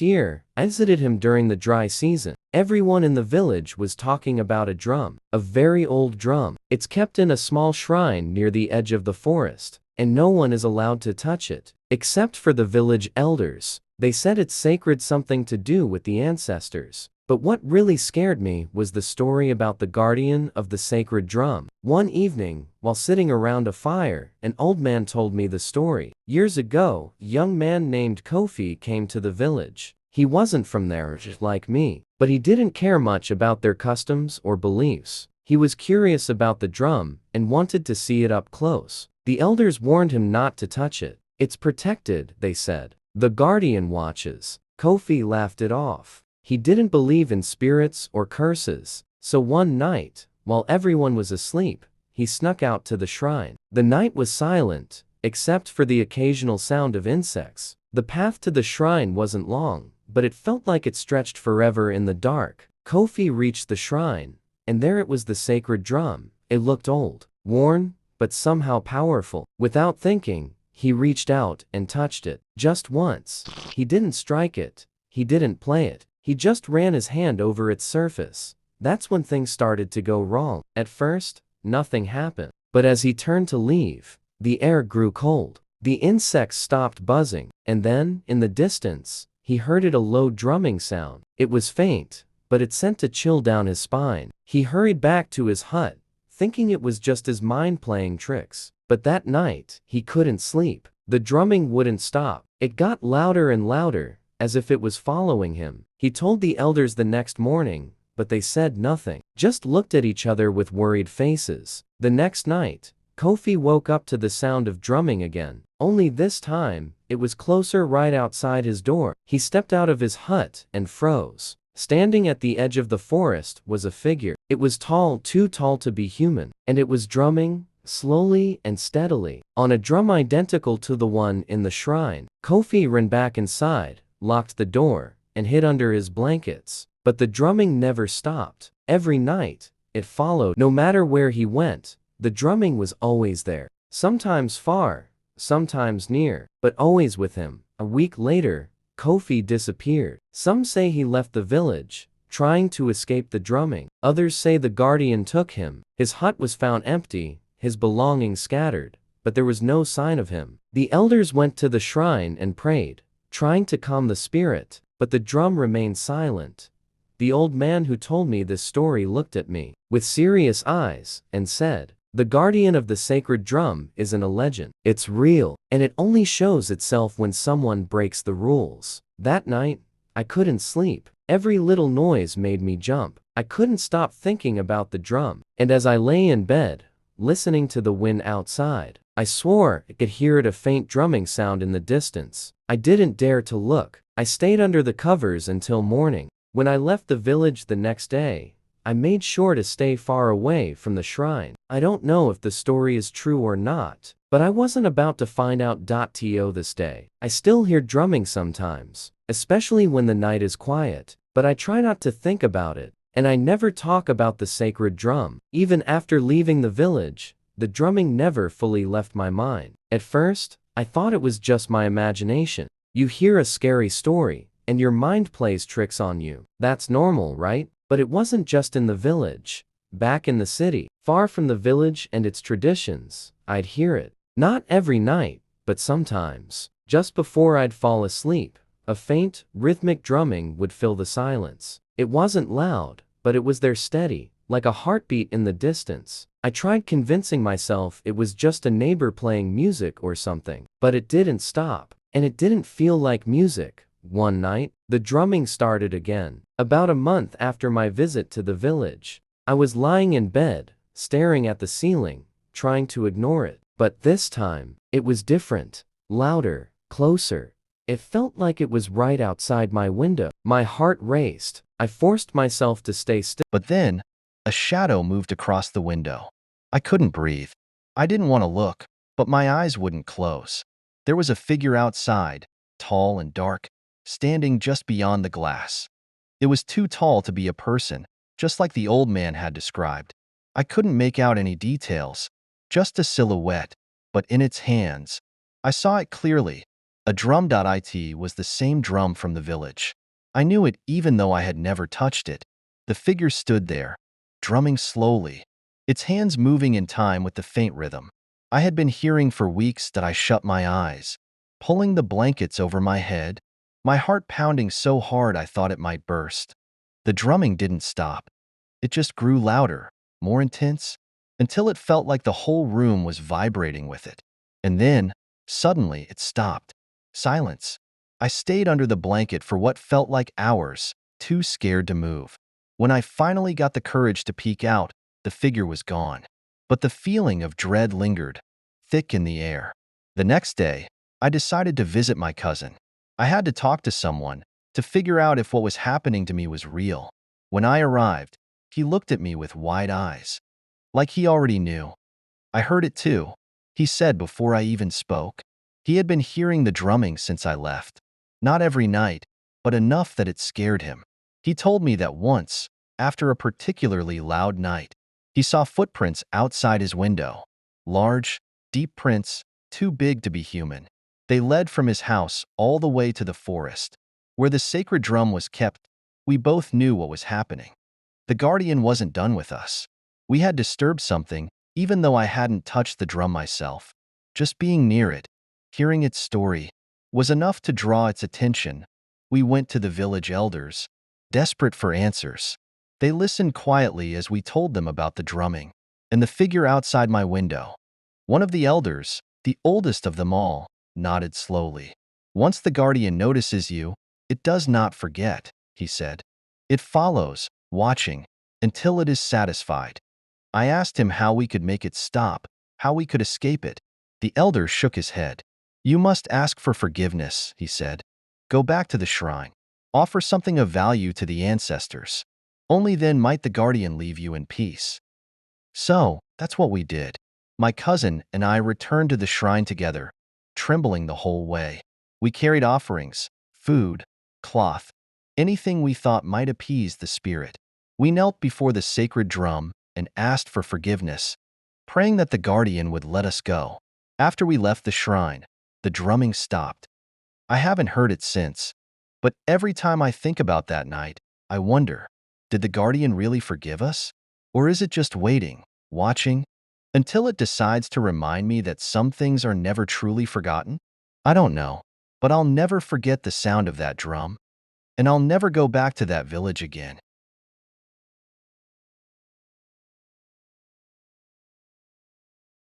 year, I visited him during the dry season. Everyone in the village was talking about a drum, a very old drum. It's kept in a small shrine near the edge of the forest, and no one is allowed to touch it, except for the village elders. They said it's sacred, something to do with the ancestors. But what really scared me was the story about the guardian of the sacred drum. One evening, while sitting around a fire, an old man told me the story. Years ago, a young man named Kofi came to the village. He wasn't from there, like me, but he didn't care much about their customs or beliefs. He was curious about the drum and wanted to see it up close. The elders warned him not to touch it. It's protected, they said. The guardian watches. Kofi laughed it off. He didn't believe in spirits or curses, so one night, while everyone was asleep, he snuck out to the shrine. The night was silent, except for the occasional sound of insects. The path to the shrine wasn't long, but it felt like it stretched forever in the dark. Kofi reached the shrine, and there it was, the sacred drum. It looked old, worn, but somehow powerful. Without thinking, he reached out and touched it. Just once. He didn't strike it. He didn't play it. He just ran his hand over its surface. That's when things started to go wrong. At first, nothing happened. But as he turned to leave, the air grew cold. The insects stopped buzzing, and then, in the distance, he heard a low drumming sound. It was faint, but it sent a chill down his spine. He hurried back to his hut, thinking it was just his mind playing tricks. But that night, he couldn't sleep. The drumming wouldn't stop. It got louder and louder, as if it was following him. He told the elders the next morning, but they said nothing, just looked at each other with worried faces. The next night, Kofi woke up to the sound of drumming again. Only this time, it was closer, right outside his door. He stepped out of his hut and froze. Standing at the edge of the forest was a figure. It was tall, too tall to be human, and it was drumming, slowly and steadily, on a drum identical to the one in the shrine. Kofi ran back inside, locked the door, and hid under his blankets. But the drumming never stopped. Every night, it followed. No matter where he went, the drumming was always there. Sometimes far, sometimes near, but always with him. A week later, Kofi disappeared. Some say he left the village, trying to escape the drumming. Others say the guardian took him. His hut was found empty, his belongings scattered, but there was no sign of him. The elders went to the shrine and prayed, trying to calm the spirit, but the drum remained silent. The old man who told me this story looked at me with serious eyes and said, "The guardian of the sacred drum isn't a legend. It's real, and it only shows itself when someone breaks the rules." That night, I couldn't sleep. Every little noise made me jump. I couldn't stop thinking about the drum, and as I lay in bed, listening to the wind outside, I swore I could hear a faint drumming sound in the distance. I didn't dare to look. I stayed under the covers until morning. When I left the village the next day, I made sure to stay far away from the shrine. I don't know if the story is true or not, but I wasn't about to find out. This day, I still hear drumming sometimes, especially when the night is quiet, but I try not to think about it, and I never talk about the sacred drum. Even after leaving the village, the drumming never fully left my mind. At first, I thought it was just my imagination. You hear a scary story, and your mind plays tricks on you. That's normal, right? But it wasn't just in the village. Back in the city, far from the village and its traditions, I'd hear it. Not every night, but sometimes. Just before I'd fall asleep, a faint, rhythmic drumming would fill the silence. It wasn't loud, but it was there, steady, like a heartbeat in the distance. I tried convincing myself it was just a neighbor playing music or something, but it didn't stop. And it didn't feel like music. One night, the drumming started again. About a month after my visit to the village, I was lying in bed, staring at the ceiling, trying to ignore it. But this time, it was different. Louder, closer. It felt like it was right outside my window. My heart raced. I forced myself to stay still. But then, a shadow moved across the window. I couldn't breathe. I didn't want to look, but my eyes wouldn't close. There was a figure outside, tall and dark, standing just beyond the glass. It was too tall to be a person, just like the old man had described. I couldn't make out any details, just a silhouette, but in its hands, I saw it clearly, A drum.it was the same drum from the village. I knew it even though I had never touched it. The figure stood there, drumming slowly, its hands moving in time with the faint rhythm. I had been hearing for weeks that I shut my eyes, pulling the blankets over my head, my heart pounding so hard I thought it might burst. The drumming didn't stop. It just grew louder, more intense, until it felt like the whole room was vibrating with it. And then, suddenly, it stopped. Silence. I stayed under the blanket for what felt like hours, too scared to move. When I finally got the courage to peek out, the figure was gone. But the feeling of dread lingered, thick in the air. The next day, I decided to visit my cousin. I had to talk to someone to figure out if what was happening to me was real. When I arrived, he looked at me with wide eyes, like he already knew. I heard it too, he said before I even spoke. He had been hearing the drumming since I left. Not every night, but enough that it scared him. He told me that once, after a particularly loud night, he saw footprints outside his window. Large, deep prints, too big to be human. They led from his house all the way to the forest. Where the sacred drum was kept, we both knew what was happening. The guardian wasn't done with us. We had disturbed something, even though I hadn't touched the drum myself. Just being near it, hearing its story, was enough to draw its attention. We went to the village elders, desperate for answers. They listened quietly as we told them about the drumming and the figure outside my window. One of the elders, the oldest of them all, nodded slowly. Once the guardian notices you, it does not forget, he said. It follows, watching, until it is satisfied. I asked him how we could make it stop, how we could escape it. The elder shook his head. You must ask for forgiveness, he said. Go back to the shrine. Offer something of value to the ancestors. Only then might the guardian leave you in peace. So, that's what we did. My cousin and I returned to the shrine together, trembling the whole way. We carried offerings, food, cloth, anything we thought might appease the spirit. We knelt before the sacred drum and asked for forgiveness, praying that the guardian would let us go. After we left the shrine, the drumming stopped. I haven't heard it since, but every time I think about that night, I wonder, did the guardian really forgive us? Or is it just waiting, watching, until it decides to remind me that some things are never truly forgotten? I don't know, but I'll never forget the sound of that drum, and I'll never go back to that village again.